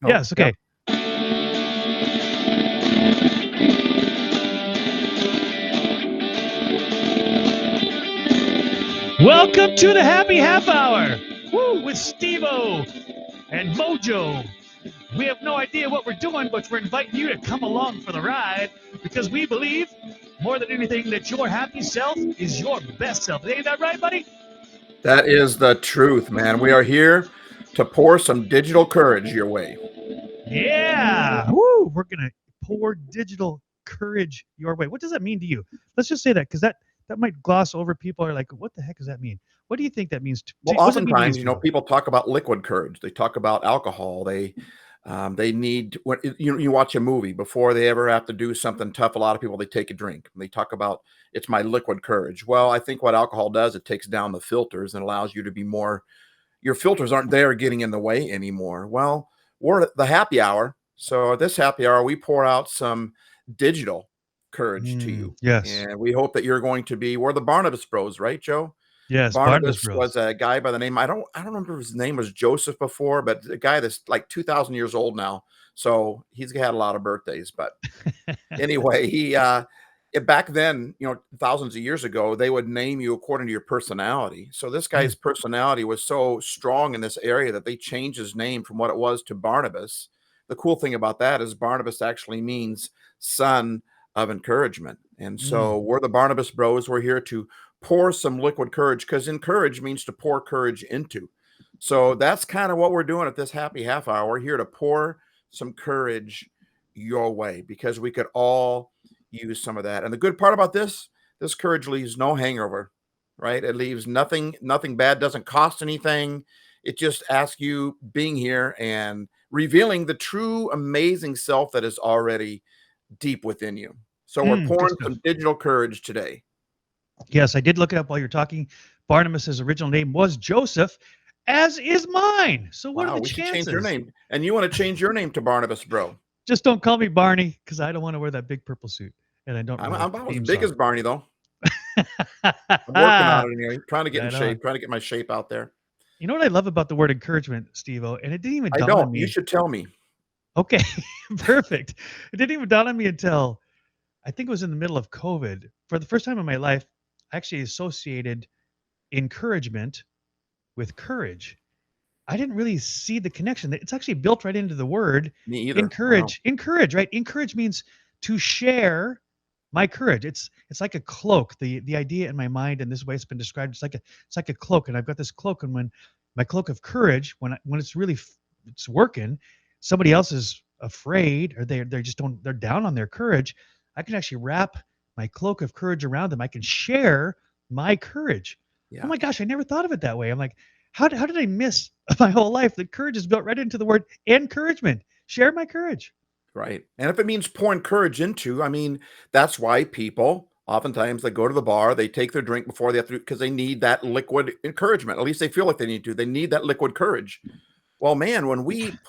Oh, Yes, yep. okay. Welcome to the Happy Half Hour. Woo, with Steve-O and Mojo. We have no idea what we're doing, but we're inviting you to come along for the ride because we believe more than anything that your happy self is your best self. Ain't that right, buddy? That is the truth, man. We are here to pour some digital courage your way. Yeah. Woo, we're going to pour digital courage your way. What does that mean to you? Let's just say that because that might gloss over. People are like, what the heck does that mean? What do you think that means Well, what does it mean to you, oftentimes, Steve? people talk about liquid courage. They talk about alcohol. They need when you watch a movie before they ever have to do something tough. A lot of people they take a drink. They talk about it's my liquid courage. Well, I think what alcohol does, it takes down the filters and allows you to be more. Your filters aren't there getting in the way anymore. Well, we're at the happy hour. So at this happy hour, we pour out some digital courage to you. Yes. And we hope that you're going to be, we're the Barnabas Bros, right, Joe? Yes, Barnabas Barnabas Bros. was a guy by the name, I don't remember if his name was Joseph before, but a guy that's like 2,000 years old now. So he's had a lot of birthdays. But anyway, back then, thousands of years ago, they would name you according to your personality. So this Mm, guy's personality was so strong in this area that they changed his name from what it was to Barnabas. The cool thing about that is Barnabas actually means son of encouragement. And mm. so we're the Barnabas Bros. We're here to pour some liquid courage because encourage means to pour courage into. So that's kind of what we're doing at this happy half hour. We're here to pour some courage your way because we could all use some of that. And the good part about this courage leaves no hangover, right? It leaves nothing bad, doesn't cost anything. It just asks you being here and revealing the true amazing self that is already deep within you. So we're Good pouring stuff. some digital courage today. Yes, I did look it up while you're talking. Barnabas's original name was Joseph, as is mine. So what are Wow, the we should change your chances? name. And you want to change your name to Barnabas, bro. Just don't call me Barney because I don't want to wear that big purple suit, and I don't I'm, really like I'm the about as theme big song. as Barney, though. I'm working on Right it anyway, trying to get in on. shape, trying to get my shape out there. You know what I love about the word encouragement, Steve-O, and it didn't even I dawn on don't. You me. should tell me. Okay, perfect. It didn't even dawn on me until I think it was in the middle of COVID. For the first time in my life, I actually associated encouragement with courage. I didn't really see the connection. It's actually built right into the word Me either. Wow. encourage. Encourage, right? Encourage means to share my courage. It's like a cloak. The idea in my mind and this way it's been described. It's like a cloak, and I've got this cloak, and when my cloak of courage, when it's really it's working, somebody else is afraid or they just don't they're down on their courage. I can actually wrap my cloak of courage around them. I can share my courage. Oh Yeah. my gosh, I never thought of it that way. I'm like, how did I miss my whole life that courage is built right into the word encouragement? Share my courage. Right. And if it means pouring courage into, I mean, that's why people oftentimes they go to the bar, they take their drink before they have to because they need that liquid encouragement. At least they feel like they need to. They need that liquid courage. Well, man, when we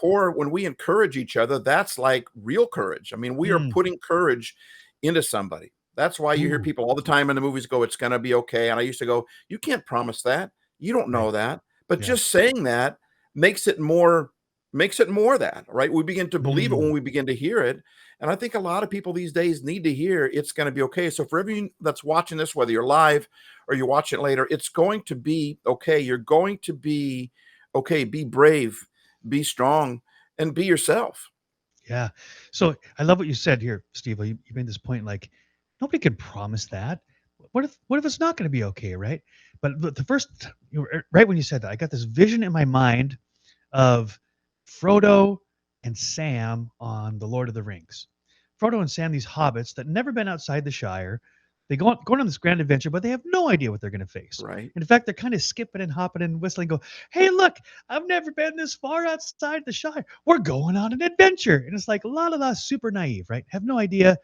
encourage each other, that's like real courage. I mean, we are Mm. putting courage into somebody. That's why you hear Ooh, people all the time in the movies go, it's going to be okay. And I used to go, you can't promise that. You don't right. know that. But Yeah. just saying that makes it more, makes it more that, right? We begin to believe it when Mm. we begin to hear it. And I think a lot of people these days need to hear it's going to be okay. So for everyone that's watching this, whether you're live or you watch it later, it's going to be okay. You're going to be okay. Be brave, be strong, and be yourself. Yeah. So I love what you said here, Steve. You made this point like nobody can promise that. What if it's not going to be okay, right? But the first, right when you said that, I got this vision in my mind of Frodo and Sam on the Lord of the Rings. Frodo and Sam, these hobbits that never been outside the Shire, they going on this grand adventure, but they have no idea what they're going to face. Right. In fact, they're kind of skipping and hopping and whistling. Go, hey, look, I've never been this far outside the Shire. We're going on an adventure, and it's like a lot of us super naive, right? Have no idea.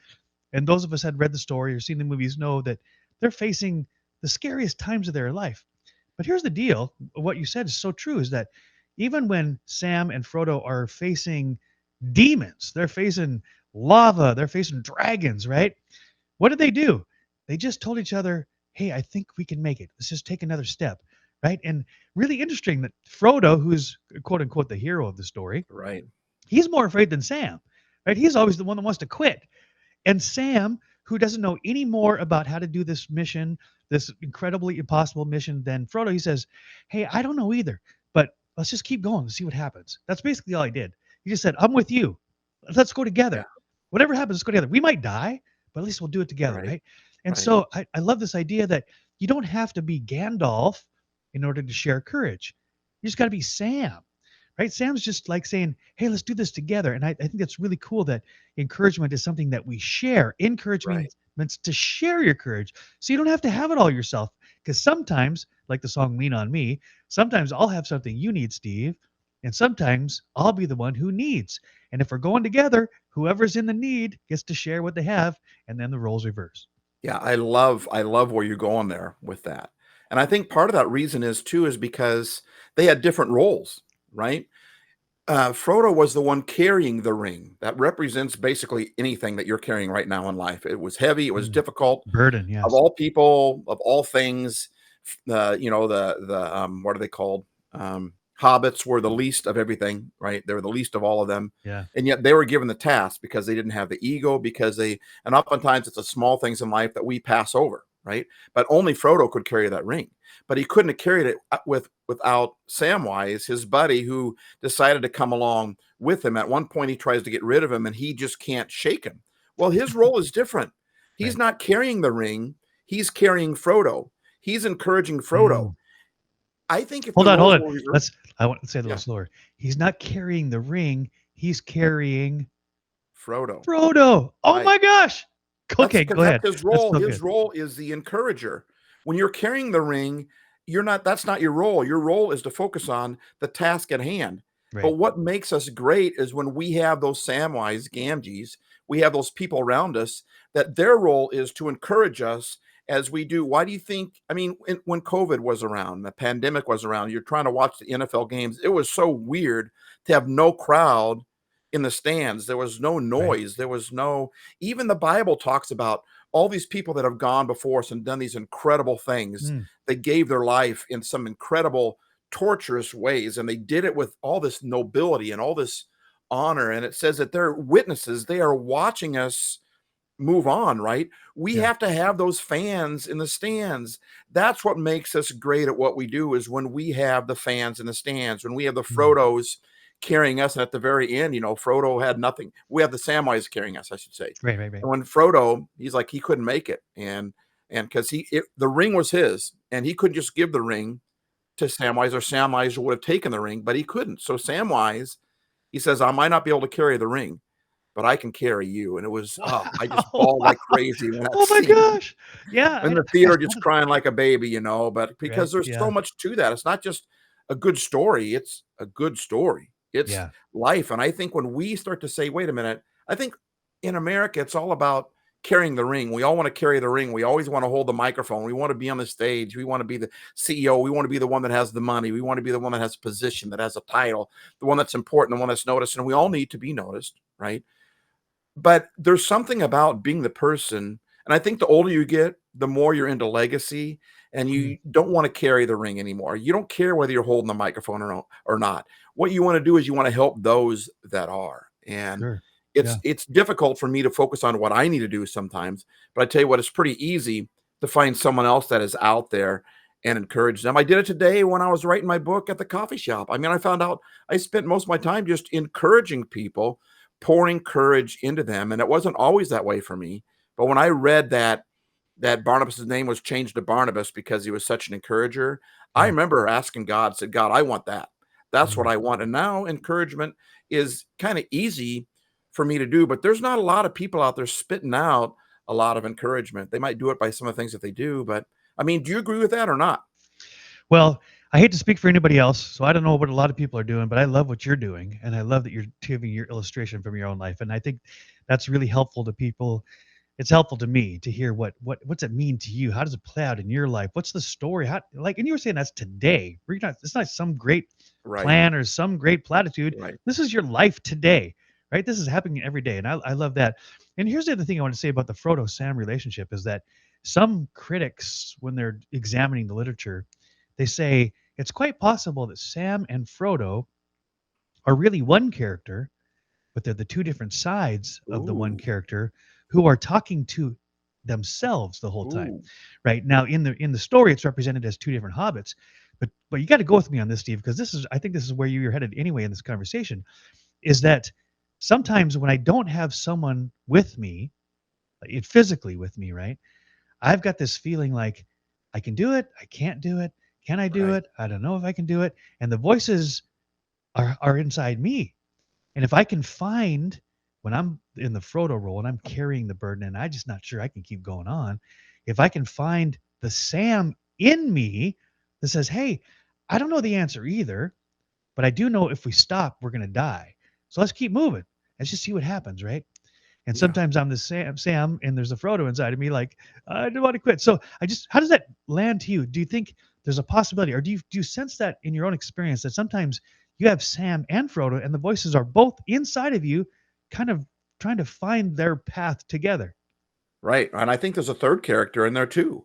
And those of us had read the story or seen the movies know that they're facing the scariest times of their life. But here's the deal: what you said is so true. Is that even when Sam and Frodo are facing demons, they're facing lava, they're facing dragons, right? What did they do? They just told each other, hey, I think we can make it. Let's just take another step, right? And really interesting that Frodo, who's quote unquote the hero of the story, Right. He's more afraid than Sam, right? He's always the one that wants to quit. And Sam, who doesn't know any more about how to do this mission, this incredibly impossible mission than Frodo, he says, "Hey, I don't know either, but let's just keep going and see what happens." That's basically all he did. He just said, "I'm with you. Let's go Yeah. together. Whatever happens, let's go together. We might die, but at least we'll do it together, Right. right?" And Right. so I love this idea that you don't have to be Gandalf in order to share courage. You just got to be Sam, right? Sam's just like saying, "Hey, let's do this together." And I think that's really cool that encouragement is something that we share. Right. Encouragement means to share your courage. So you don't have to have it all yourself. Because sometimes, like the song Lean on Me, sometimes I'll have something you need, Steve. And sometimes I'll be the one who needs. And if we're going together, whoever's in the need gets to share what they have, and then the roles reverse. Yeah, I love where you're going there with that. And I think part of that reason is too is because they had different roles, right? Frodo was the one carrying the ring. That represents basically anything that you're carrying right now in life. It was heavy, it was Mm. difficult. Burden, Of yes. all people, of all things, the what are they called? Hobbits were the least of everything, right? They were the least of all of them, Yeah. and yet they were given the task because they didn't have the ego. Because they, and oftentimes it's the small things in life that we pass over, right? But only Frodo could carry that ring, but he couldn't have carried it without Samwise, his buddy, who decided to come along with him. At one point, he tries to get rid of him, and he just can't shake him. Well, his role is different. He's Right. not carrying the ring, he's carrying Frodo. He's encouraging Frodo. Mm. I think if the Hold on, hold roles on. were reversed. I want to say it a little Yeah, slower. He's not carrying the ring, he's carrying Frodo. Frodo. Oh Right. my gosh. That's Okay, because go that's ahead. his That's role. so His good. role is the encourager. When you're carrying the ring, you're not that's not your role. Your role is to focus on the task at hand. But Right. what makes us great is when we have those Samwise Gamgees, we have those people around us that their role is to encourage us as we do. Why do you think? I mean, when COVID was around, the pandemic was around, you're trying to watch the NFL games. It was so weird to have no crowd in the stands. There was no Right. noise. There was no, even the Bible talks about all these people that have gone before us and done these incredible things. Mm, They gave their life in some incredible, torturous ways, and they did it with all this nobility and all this honor. And it says that they're witnesses, they are watching us move on, right? We yeah. have to have those fans in the stands. That's what makes us great at what we do is when we have the fans in the stands, when we have the Mm, Frodos carrying us. And at the very end, Frodo had nothing. We have the Samwise carrying us, I should say. right, right, right. And when Frodo, he's like, he couldn't make it. And because the ring was his, and he couldn't just give the ring to Samwise, or Samwise would have taken the ring, but he couldn't. So Samwise, he says, I might not be able to carry the ring, but I can carry you. And it was, oh, I just Wow. bawled Wow. like crazy when that Oh my scene, gosh. Yeah, in the I theater, love just it. crying like a baby, but Right. because there's so Yeah. much to that. It's not just a good story, it's a good story. It's Yeah. life. And I think when we start to say, wait a minute, I think in America, it's all about carrying the ring. We all want to carry the ring. We always want to hold the microphone. We want to be on the stage. We want to be the CEO. We want to be the one that has the money. We want to be the one that has a position, that has a title, the one that's important, the one that's noticed. And we all need to be noticed, right? But there's something about being the person, and I think the older you get, the more you're into legacy, and Mm, you don't wanna carry the ring anymore. You don't care whether you're holding the microphone or not. What you wanna do is you wanna help those that are, and sure. it's Yeah. it's difficult for me to focus on what I need to do sometimes, but I tell you what, it's pretty easy to find someone else that is out there and encourage them. I did it today when I was writing my book at the coffee shop. I mean, I found out I spent most of my time just encouraging people, pouring courage into them, and it wasn't always that way for me. But when I read that Barnabas's name was changed to Barnabas because he was such an encourager, I Yeah. remember asking God, said, God, I want that. That's what Mm. I want. And now encouragement is kind of easy for me to do, but there's not a lot of people out there spitting out a lot of encouragement. They might do it by some of the things that they do, but I mean, do you agree with that or not? Well, I hate to speak for anybody else, so I don't know what a lot of people are doing, but I love what you're doing, and I love that you're giving your illustration from your own life, and I think that's really helpful to people. It's helpful to me to hear what's it mean to you? How does it play out in your life? What's the story? How, like, and you were saying that's today. We're not. It's not some great Right, plan or some great platitude. right, This is your life today, right? This is happening every day, and I love that. And here's the other thing I want to say about the Frodo Sam relationship is that some critics, when they're examining the literature, they say it's quite possible that Sam and Frodo are really one character, but they're the two different sides of the one Ooh. character who are talking to themselves the whole time. Ooh. Right now, in the story, it's represented as two different hobbits. But you got to go with me on this, Steve, because this is I think this is where you're headed anyway in this conversation. Is that sometimes when I don't have someone with me, it physically with me, right? I've got this feeling like I can do it, I can't do it. Can I do Right. it? I don't know if I can do it. And the voices are inside me. And if I can find when I'm in the Frodo role and I'm carrying the burden and I'm just not sure I can keep going on, if I can find the Sam in me that says, "Hey, I don't know the answer either, but I do know if we stop, we're going to die. So let's keep moving. Let's just see what happens, right?" And Yeah. sometimes I'm the Sam, and there's a Frodo inside of me, like I don't want to quit. So how does that land to you? Do you think there's a possibility, or do you sense that in your own experience that sometimes you have Sam and Frodo, and the voices are both inside of you, kind of trying to find their path together? Right, and I think there's a third character in there too,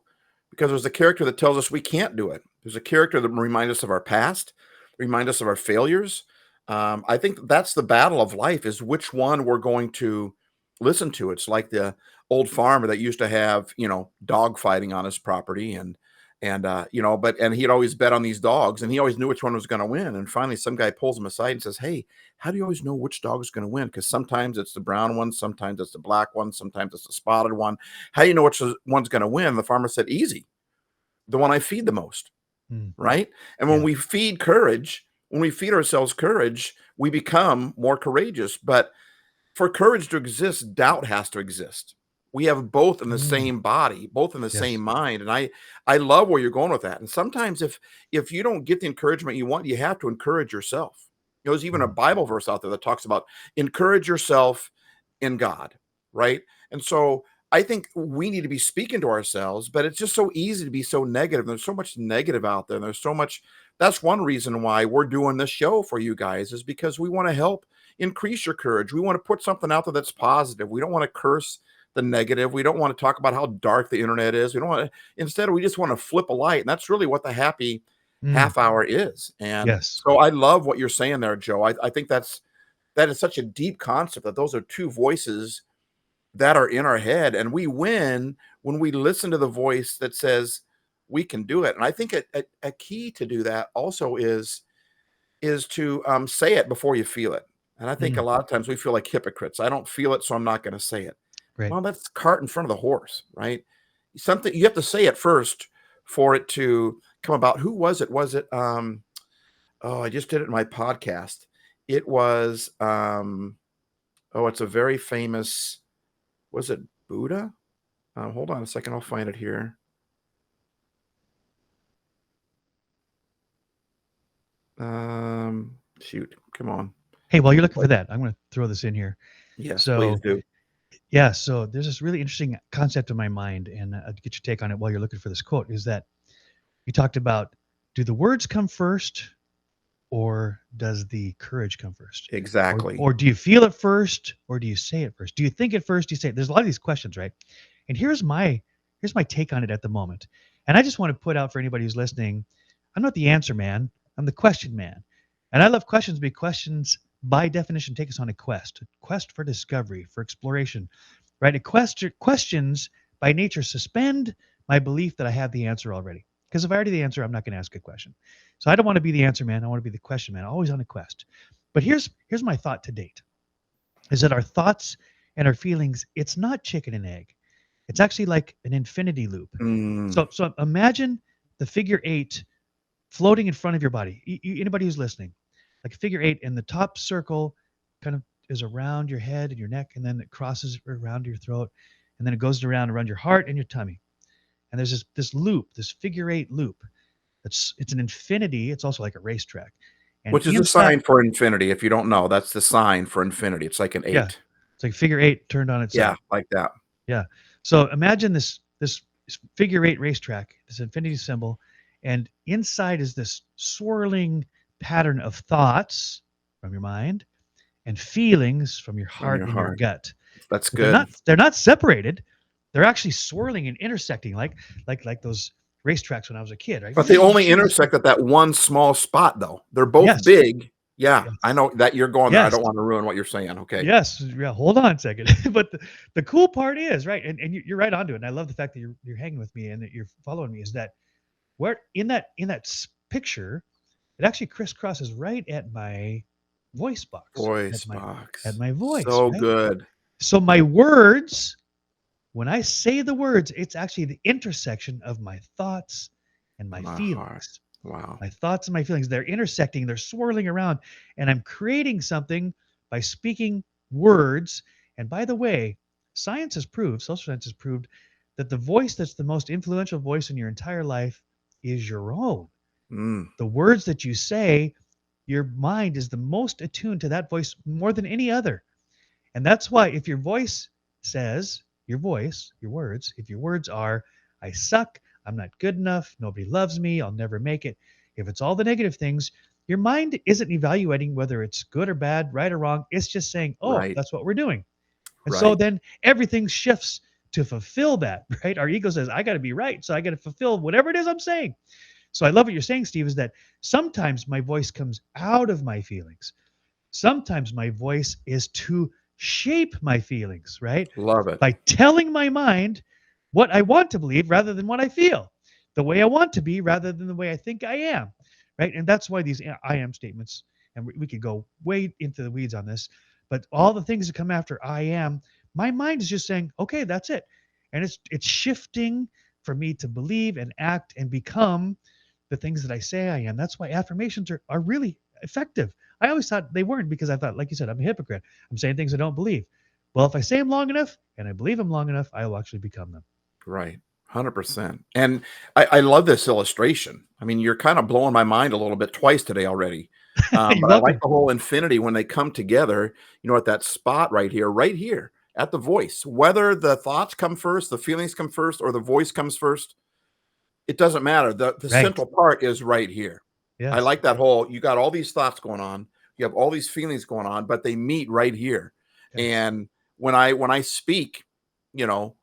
because there's a character that tells us we can't do it. There's a character that remind us of our past, remind us of our failures. I think that's the battle of life is which one we're going to listen to. It's like the old farmer that used to have, dog fighting on his property and he'd always bet on these dogs and he always knew which one was going to win. And finally some guy pulls him aside and says, "Hey, how do you always know which dog is going to win? Because sometimes it's the brown one, sometimes it's the black one, sometimes it's the spotted one. How do you know which one's going to win?" The farmer said, "Easy, the one I feed the most." Hmm. Right? And when Yeah. we feed courage, when we feed ourselves courage, we become more courageous. But for courage to exist, doubt has to exist. We have both in the Mm. same body, both in the same Yes. mind, and I love where you're going with that. And sometimes if you don't get the encouragement you want, you have to encourage yourself. There's even a Mm. Bible verse out there that talks about encourage yourself in God, right? And so I think we need to be speaking to ourselves, but it's just so easy to be so negative. There's so much negative out there. And there's so much. That's one reason why we're doing this show for you guys is because we want to help increase your courage. We want to put something out there that's positive. We don't want to curse the negative. We don't want to talk about how dark the internet is. We don't want to, instead, we just want to flip a light. And that's really what the happy Mm. half hour is. And Yes. so I love what you're saying there, Joe. I think that is such a deep concept that those are two voices that are in our head. And we win when we listen to the voice that says we can do it. And I think a key to do that also is to say it before you feel it. And I think a Mm. lot of times we feel like hypocrites. I don't feel it, so I'm not going to say it. Right. Well, that's cart in front of the horse, right? Something you have to say it first for it to come about. Who was it? Was it oh, I just did it in my podcast. It was oh, it's a very famous, was it Buddha? Hold on a second, I'll find it here. Shoot, come on. Hey, while you're looking for that, I'm going to throw this in here. Yes, please So do. yeah, so there's this really interesting concept in my mind, and I'd get your take on it while you're looking for this quote. Is that you talked about, do the words come first, or does the courage come first, or Exactly. or do you feel it first, or do you say it first? Do you think it first? Do you say it? There's a lot of these questions, right? And here's my take on it at the moment, and I just want to put out for anybody who's listening, I'm not the answer man. I'm the question man, and I love questions because questions by definition take us on a quest for discovery, for exploration, right? Questions by nature suspend my belief that I have the answer already. Because if I already the answer, I'm not going to ask a question. So I don't want to be the answer man. I want to be the question man, always on a quest. But here's my thought to date: is that our thoughts and our feelings, it's not chicken and egg. It's actually like an infinity loop. Mm, So imagine the figure eight floating in front of your body. Anybody who's listening, like a figure eight, and the top circle kind of is around your head and your neck, and then it crosses around your throat, and then it goes around your heart and your tummy. And there's this loop, this figure eight loop. It's an infinity. It's also like a racetrack, and which is a inside, sign for infinity. If you don't know, that's the sign for infinity. It's like an yeah, 8. it's like figure eight turned on its Yeah, side. like that. Yeah. So imagine this figure eight racetrack, this infinity symbol, and inside is this swirling pattern of thoughts from your mind and feelings from your From heart your and your heart. gut. That's But they're good. not they're not separated. They're actually swirling and intersecting like those racetracks when I was a kid, right? But they only intersect at that one small spot, though. They're both Yes. big, Yeah, I Yes. know that you're going there. I Yes. don't wanna ruin what you're saying, okay. Yes. Yeah, hold on a second. But the cool part is, right, and you're right onto it, and I love the fact that you're hanging with me and that you're following me, is that where in that picture, it actually crisscrosses right at my voice box, Voice at box. my voice, So right? good. So my words, when I say the words, it's actually the intersection of my thoughts and my My heart. feelings. Wow. My thoughts and my feelings, they're intersecting, they're swirling around, and I'm creating something by speaking words. And by the way, science has proved, social science has proved, that the voice that's the most influential voice in your entire life is your own. Mm, The words that you say, your mind is the most attuned to that voice more than any other. And that's why if your voice says, your words, if your words are, I suck, I'm not good enough, nobody loves me, I'll never make it, if it's all the negative things, your mind isn't evaluating whether it's good or bad, right or wrong. It's just saying, oh, right, that's what we're doing. And so right. then everything shifts to fulfill that, right? Our ego says, I got to be right. So I got to fulfill whatever it is I'm saying. So I love what you're saying, Steve, is that sometimes my voice comes out of my feelings. Sometimes my voice is to shape my feelings, right? Love it. By telling my mind what I want to believe rather than what I feel, the way I want to be rather than the way I think I am, right? And that's why these I am statements, and we could go way into the weeds on this, but all the things that come after I am, my mind is just saying, okay, that's it. And it's shifting for me to believe and act and become the things that I say I am. That's why affirmations are really effective. I always thought they weren't because I thought, like you said, I'm a hypocrite. I'm saying things I don't believe. Well, if I say them long enough and I believe them long enough, I will actually become them. Right. 100%. And I love this illustration. I mean, you're kind of blowing my mind a little bit twice today already. You're But I like welcome. the whole infinity when they come together, at that spot right here at the voice. Whether the thoughts come first, the feelings come first, or the voice comes first, it doesn't matter. The Right. central part is right here. I Yes. like that whole you got all these thoughts going on, you have all these feelings going on, but they meet right here. Yes. And when I speak, you know,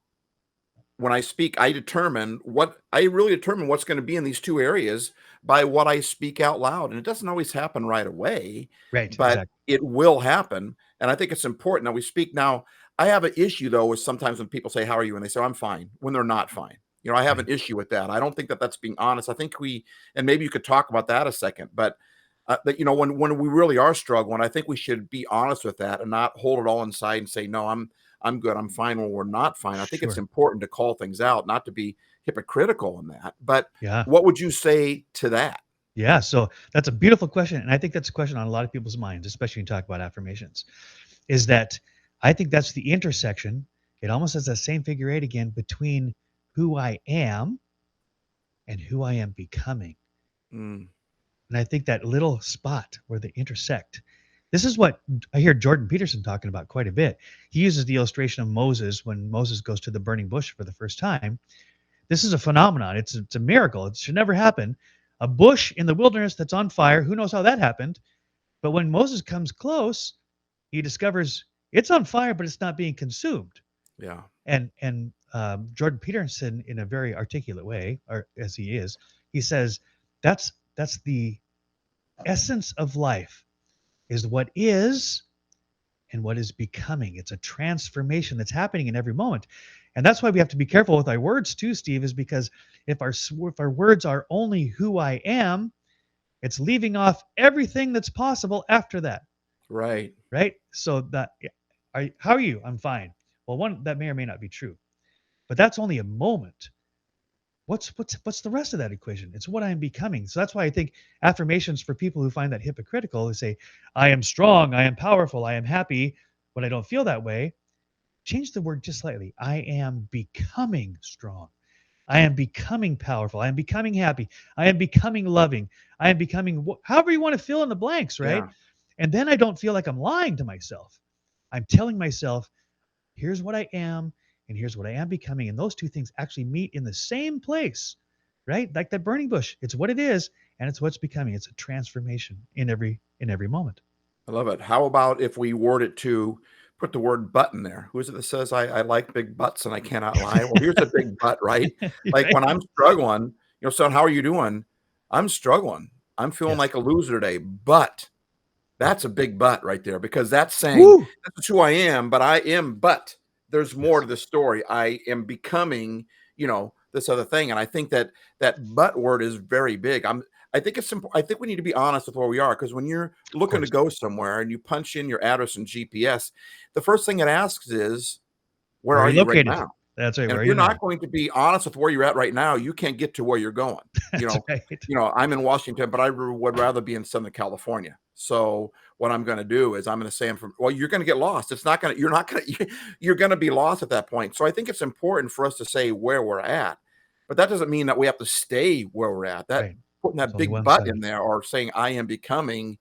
when I speak, I really determine what's going to be in these two areas by what I speak out loud. And it doesn't always happen right away, Right. but Exactly. it will happen. And I think it's important that we speak now. I have an issue though with sometimes when people say, "How are you?" and they say, "I'm fine," when they're not fine. I have Right. an issue with that. I don't think that that's being honest. I think and maybe you could talk about that a second, but that when we really are struggling, I think we should be honest with that and not hold it all inside and say, "No, I'm good. I'm fine," when we're not fine. I think it's Sure. important to call things out, not to be hypocritical in that. But Yeah. what would you say to that? Yeah. So that's a beautiful question. And I think that's a question on a lot of people's minds, especially when you talk about affirmations, is that I think that's the intersection. It almost has that same figure eight again between who I am and who I am becoming. Mm, And I think that little spot where they intersect, this is what I hear Jordan Peterson talking about quite a bit. He uses the illustration of Moses when Moses goes to the burning bush for the first time. This is a phenomenon. It's a miracle. It should never happen. A bush in the wilderness that's on fire. Who knows how that happened? But when Moses comes close, he discovers it's on fire, but it's not being consumed. yeah, And Jordan Peterson, in a very articulate way, or as he is, he says that's the essence of life is what is and what is becoming. It's a transformation that's happening in every moment. And that's why we have to be careful with our words too, Steve, is because if our words are only who I am, it's leaving off everything that's possible after that, right. right? So how are you? I'm fine. Well, one that may or may not be true, but that's only a moment. What's the rest of that equation? It's what I am becoming. So that's why I think affirmations for people who find that hypocritical, they say, I am strong, I am powerful, I am happy, when I don't feel that way, change the word just slightly. I am becoming strong. I am becoming powerful. I am becoming happy. I am becoming loving. I am becoming however you want to fill in the blanks, right? Yeah, And then I don't feel like I'm lying to myself. I'm telling myself, here's what I am and here's what I am becoming. And those two things actually meet in the same place, right? Like that burning bush. It's what it is and it's what's becoming. It's a transformation in every moment. I love it. How about if we word it to put the word "but" in there? Who is it that says, "I like big butts and I cannot lie"? Well, here's a big but, right? Like Right? when I'm struggling, "Son, how are you doing?" "I'm struggling. I'm feeling Yes. like a loser today, but." Right. That's a big but right there because that's saying, Woo! "This is who I am, but I am but there's more Yes. to the story. I am becoming, this other thing." And I think that that "but" word is very big. I think it's simple. I think we need to be honest with where we are because when you're Of looking to course. go somewhere and you punch in your address and GPS, the first thing it asks is, "Where Where are are you you right located? now?" That's right. And Where if are you're you now? not going to be honest with where you're at right now, you can't get to where you're going. You That's know, right. I'm in Washington, but would rather be in Southern California. So what I'm going to do is I'm going to say I'm from. Well, you're going to get lost. It's not going to. You're not going to. You're going to be lost at that point. So I think it's important for us to say where we're at, but that doesn't mean that we have to stay where we're at. That Right. putting It's that only big one butt side. in there or saying I am becoming,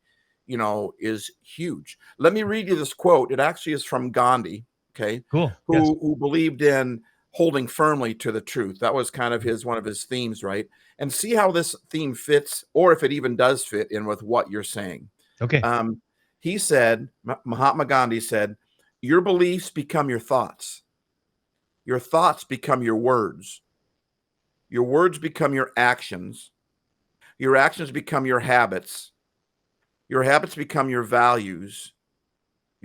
is huge. Let me read you this quote. It actually is from Gandhi. Okay, Cool. Yes. who believed in holding firmly to the truth. That was kind of his one of his themes, right? And see how this theme fits, or if it even does fit in with what you're saying. Okay. Um, he said, Mahatma Gandhi said, "Your beliefs become your thoughts become your words become your actions become your habits become your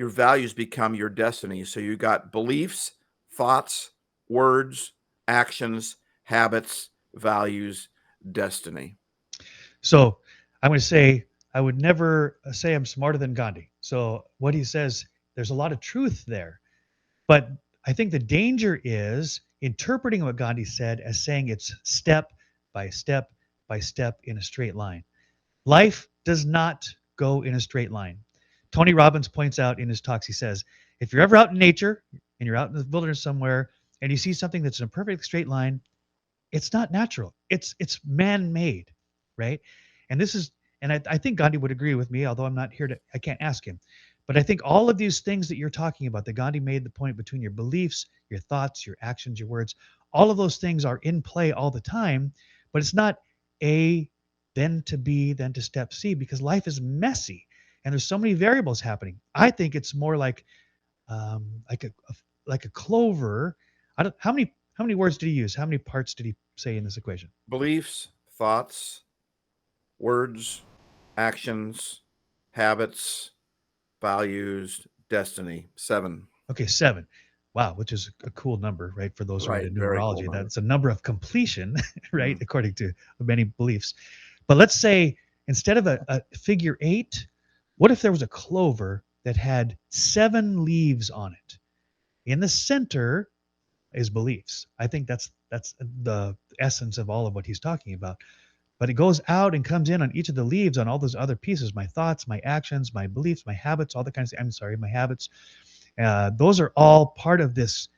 values become your destiny." So you got beliefs, thoughts, words, actions, habits, values, destiny. So I'm going to say I would never say I'm smarter than Gandhi. So what he says, there's a lot of truth there. But I think the danger is interpreting what Gandhi said as saying it's step by step by step in a straight line. Life does not go in a straight line. Tony Robbins points out in his talks, he says, if you're ever out in nature and you're out in the wilderness somewhere and you see something that's in a perfect straight line, it's not natural. It's man-made, right? And this is, and I think Gandhi would agree with me, although I'm not here to, I can't ask him. But I think all of these things that you're talking about, that Gandhi made the point between your beliefs, your thoughts, your actions, your words, all of those things are in play all the time. But it's not A, then to B, then to step C, because life is messy and there's so many variables happening. I think it's more like like a clover. I don't how many words did he use? How many parts did he say in this equation? Beliefs, thoughts, words, actions, habits, values, destiny. 7. Okay, 7. Wow, which is a cool number, right? For those who are Right. into Very cool numerology, number. that's a number of completion, right? Mhm. According to many beliefs. But let's say instead of a figure 8, what if there was a clover that had 7 leaves on it? In the center is beliefs. I think that's the essence of all of what he's talking about. But it goes out and comes in on each of the leaves on all those other pieces, my thoughts, my actions, my beliefs, my habits, all the kinds of, I'm sorry, my habits. Those are all part of this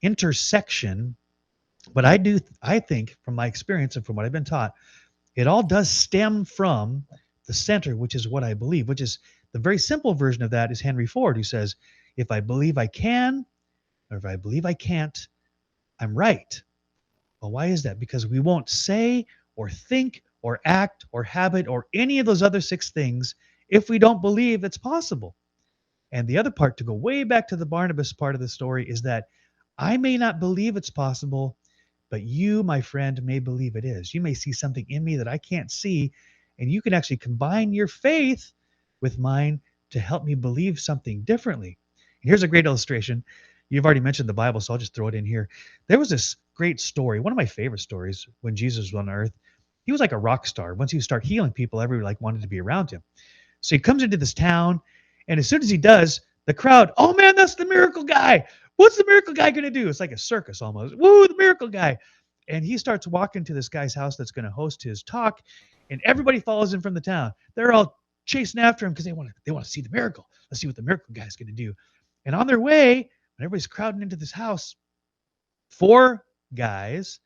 intersection. But I think from my experience and from what I've been taught, it all does stem from the center, which is what I believe, which is the very simple version of that is Henry Ford, who says, if I believe I can, or if I believe I can't, I'm right. Well, why is that? Because we won't say or think or act or habit or any of those other 6 things if we don't believe it's possible. And the other part, to go way back to the Barnabas part of the story, is that I may not believe it's possible, but you, my friend, may believe it is. You may see something in me that I can't see, and you can actually combine your faith with mine to help me believe something differently. And here's a great illustration. You've already mentioned the Bible, so I'll just throw it in here. There was this great story, one of my favorite stories, when Jesus was on earth. He was like a rock star. Once he started healing people, everybody like wanted to be around him. So he comes into this town, and as soon as he does, the crowd, oh man, that's the miracle guy. What's the miracle guy going to do? It's like a circus almost. Woo, the miracle guy. And he starts walking to this guy's house that's going to host his talk, and everybody follows him from the town. They're all chasing after him because they want to see the miracle. Let's see what the miracle guy's going to do. And on their way, when everybody's crowding into this house, 4 guys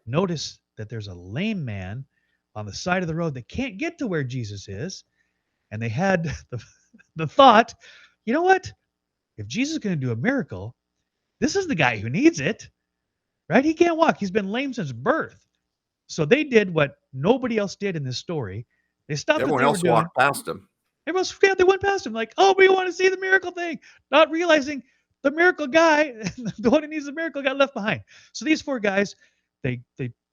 notice that there's a lame man on the side of the road that can't get to where Jesus is, and they had the thought, you know what? If Jesus is going to do a miracle, this is the guy who needs it, right? He can't walk. He's been lame since birth. So they did what nobody else did in this story. They stopped what Everyone they were else doing. walked past him. Everyone's yeah, they went past him like, oh, we want to see the miracle thing, not realizing the miracle guy, the one who needs the miracle, got left behind. So these 4 guys, they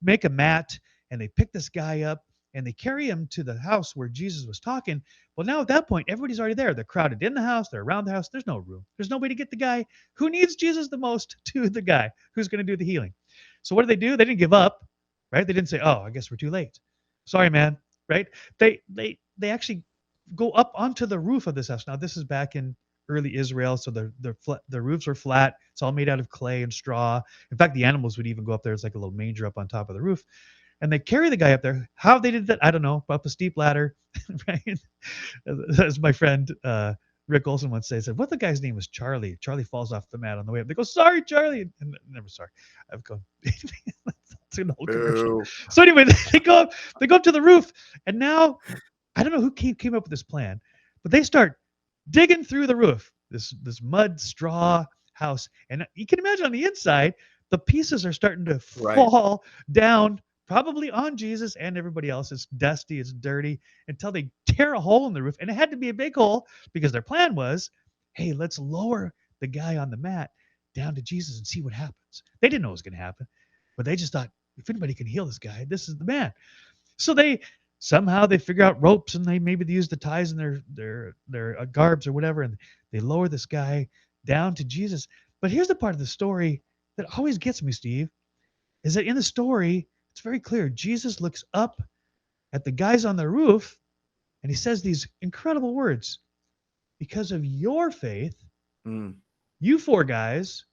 make a mat and they pick this guy up and they carry him to the house where Jesus was talking. Well, now at that point, everybody's already there. They're crowded in the house, they're around the house. There's no room. There's no way to get the guy who needs Jesus the most to the guy who's going to do the healing. So what do? They didn't give up, right? They didn't say, "Oh, I guess we're too late. Sorry, man." Right? They actually go up onto the roof of this house. Now this is back in early Israel, so the roofs were flat. It's all made out of clay and straw. In fact, the animals would even go up there. It's like a little manger up on top of the roof, and they carry the guy up there. How they did that, I don't know. Up a steep ladder, right? As my friend Rick Olson once said, "What the guy's name was Charlie." Charlie falls off the mat on the way up. They go, "Sorry, Charlie," and never sorry. I've gone. It's an old commercial. Boo. So anyway, they go up to the roof, and now I don't know who came up with this plan, but they start digging through the roof, this mud straw house, and you can imagine on the inside, the pieces are starting to Right. fall down, probably on Jesus and everybody else. It's dusty, it's dirty, until they tear a hole in the roof, and it had to be a big hole because their plan was, hey, let's lower the guy on the mat down to Jesus and see what happens. They didn't know what was going to happen, but they just thought, if anybody can heal this guy, this is the man. So they figure out ropes, and they use the ties in their garbs or whatever, and they lower this guy down to Jesus. But here's the part of the story that always gets me, Steve, is that in the story it's very clear. Jesus looks up at the guys on the roof, and he says these incredible words: "Because of your faith, Mm. you four guys,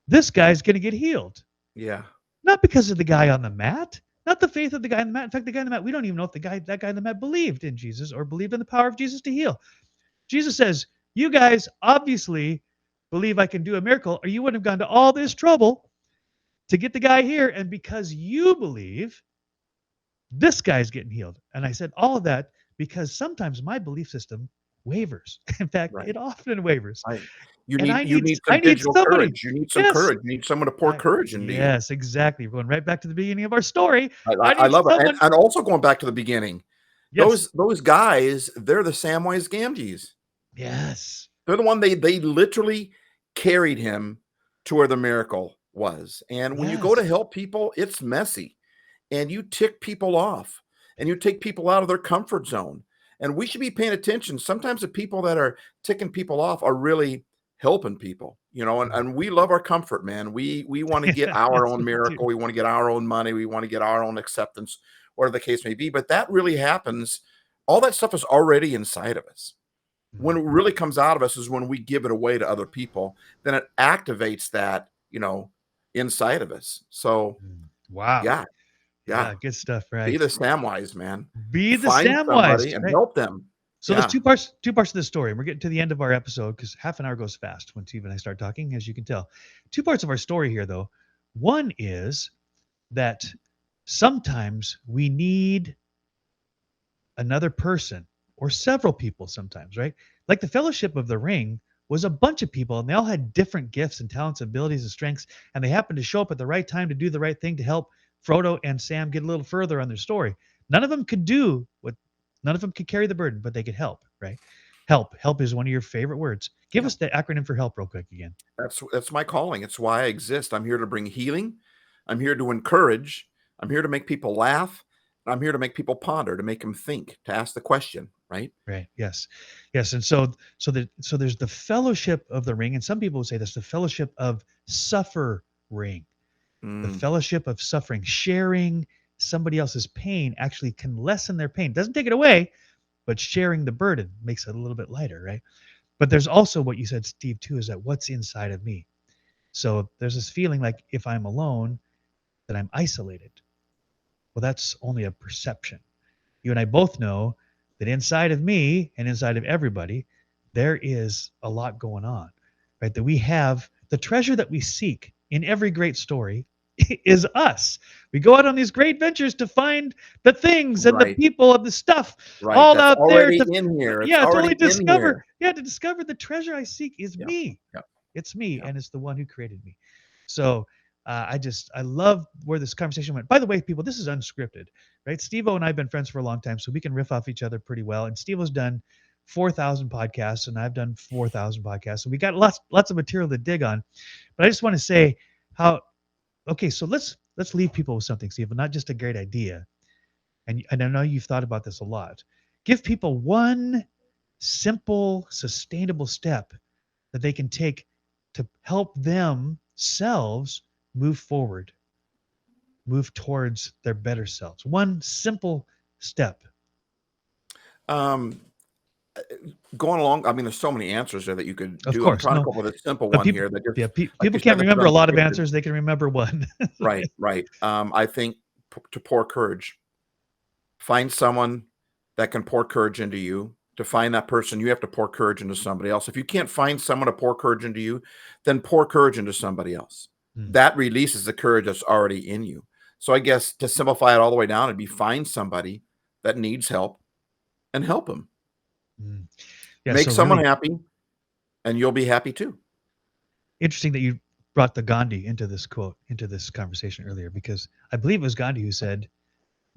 this guy's going to get healed." Yeah. Not because of the guy on the mat, not the faith of the guy on the mat. In fact, the guy on the mat, we don't even know if that guy on the mat believed in Jesus or believed in the power of Jesus to heal. Jesus says, "You guys obviously believe I can do a miracle, or you wouldn't have gone to all this trouble to get the guy here. And because you believe, this guy's getting healed." And I said all of that because sometimes my belief system wavers. In fact, Right. it often wavers. Right. You And need you need I some need digital somebody. courage. You need some Yes. courage. You need someone to pour courage into you. Yes, exactly. We're going right back to the beginning of our story. I I need love it. someone. And also going back to the beginning, Yes. those guys, they're the Samwise Gamgees. Yes. They're the one they literally carried him to where the miracle was. And when you go to Yes. help people, it's messy. And you tick people off and you take people out of their comfort zone. And we should be paying attention. Sometimes the people that are ticking people off are really helping people, and we love our comfort, man. We want to get our Yes, own we do. miracle. We want to get our own money. We want to get our own acceptance, whatever the case may be. But that really happens. All that stuff is already inside of us. When it really comes out of us is when we give it away to other people. Then it activates that, inside of us. So Wow. yeah, yeah. Yeah, good stuff, Be right? the Samwise, man. Be the Find somebody Samwise, and right? help them. So there's Yeah. two parts of the story, and we're getting to the end of our episode because half an hour goes fast when Steve and I start talking, as you can tell. Two parts of our story here, though. One is that sometimes we need another person or several people sometimes, right? Like the Fellowship of the Ring was a bunch of people, and they all had different gifts and talents, abilities, and strengths, and they happened to show up at the right time to do the right thing to help Frodo and Sam get a little further on their story. None of them could do what none of them could carry the burden, but they could help, right? Help is one of your favorite words. Give Yeah. us the acronym for help real quick again. That's my calling. It's why I exist. I'm here to bring healing. I'm here to encourage. I'm here to make people laugh. I'm here to make people ponder, to make them think, to ask the question, right? Right. Yes. Yes. And so there's the Fellowship of the Ring, and some people would say that's the Fellowship of Suffering. The Mm, fellowship of suffering, sharing somebody else's pain actually can lessen their pain. Doesn't take it away, but sharing the burden makes it a little bit lighter, right? But there's also what you said, Steve, too, is that what's inside of me. So there's this feeling like if I'm alone, that I'm isolated. Well, that's only a perception. You and I both know that inside of me and inside of everybody, there is a lot going on, right? That we have the treasure that we seek in every great story is us. We go out on these great ventures to find the things and the right, people and the stuff right. all That's out there already to, in here. It's yeah, to already only in discover, here. yeah, to discover the treasure I seek is Yeah, me. yeah, It's me, yeah. and it's the one who created me. So I love where this conversation went. By the way, people, this is unscripted, right? Steve-O and I have been friends for a long time, so we can riff off each other pretty well. And Steve-O's done 4,000 podcasts, and I've done 4,000 podcasts, so we got lots of material to dig on. But I just want to say how. Okay, so let's leave people with something, Steve, but not just a great idea. And I know you've thought about this a lot. Give people one simple, sustainable step that they can take to help themselves move forward, move towards their better selves. One simple step. Um, Going along, I mean, there's so many answers there that you could Of do. I'm course, trying to no, come up with a simple but one people, here that just, yeah, like people you said, can't to put remember on a the lot of stick. answers. They can remember one. Right, right. I think to pour courage, find someone that can pour courage into you. To find that person, you have to pour courage into somebody else. If you can't find someone to pour courage into you, then pour courage into somebody else. Mm, That releases the courage that's already in you. So I guess to simplify it all the way down, it'd be find somebody that needs help and help them. mm. Yeah, Make so someone really happy, and you'll be happy too. interesting that you brought the Gandhi into this quote, into this conversation earlier, because I believe it was Gandhi who said,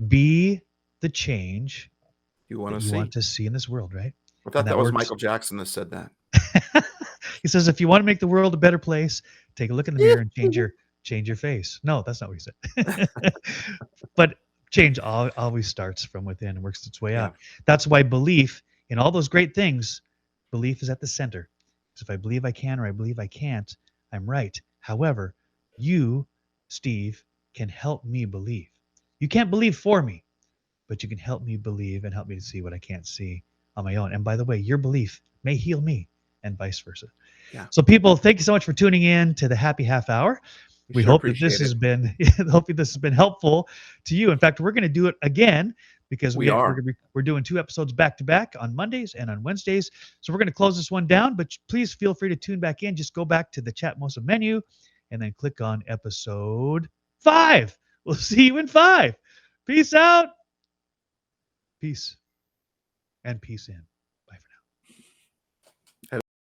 "Be the change You want that to you want see? to see in this world," right? I And thought that that was works. Michael Jackson that said that. He says, if you want to make the world a better place, take a look in the mirror and change your face. No, that's not what he said. But change always starts from within and works its way Yeah, out. That's why belief in all those great things, belief is at the center. Because if I believe I can or I believe I can't, I'm right. However, you, Steve, can help me believe. You can't believe for me, but you can help me believe and help me to see what I can't see on my own. And by the way, your belief may heal me and vice versa. yeah. So, people, thank you so much for tuning in to the Happy Half Hour. We We sure hope that this appreciate it. has been hopefully this has been helpful to you. In fact, we're going to do it again because We are. we're doing 2 episodes back to back on Mondays and on Wednesdays. So we're going to close this one down, but please feel free to tune back in. Just go back to the Chat Mosa menu and then click on episode 5. We'll see you in 5. Peace out. Peace and peace in.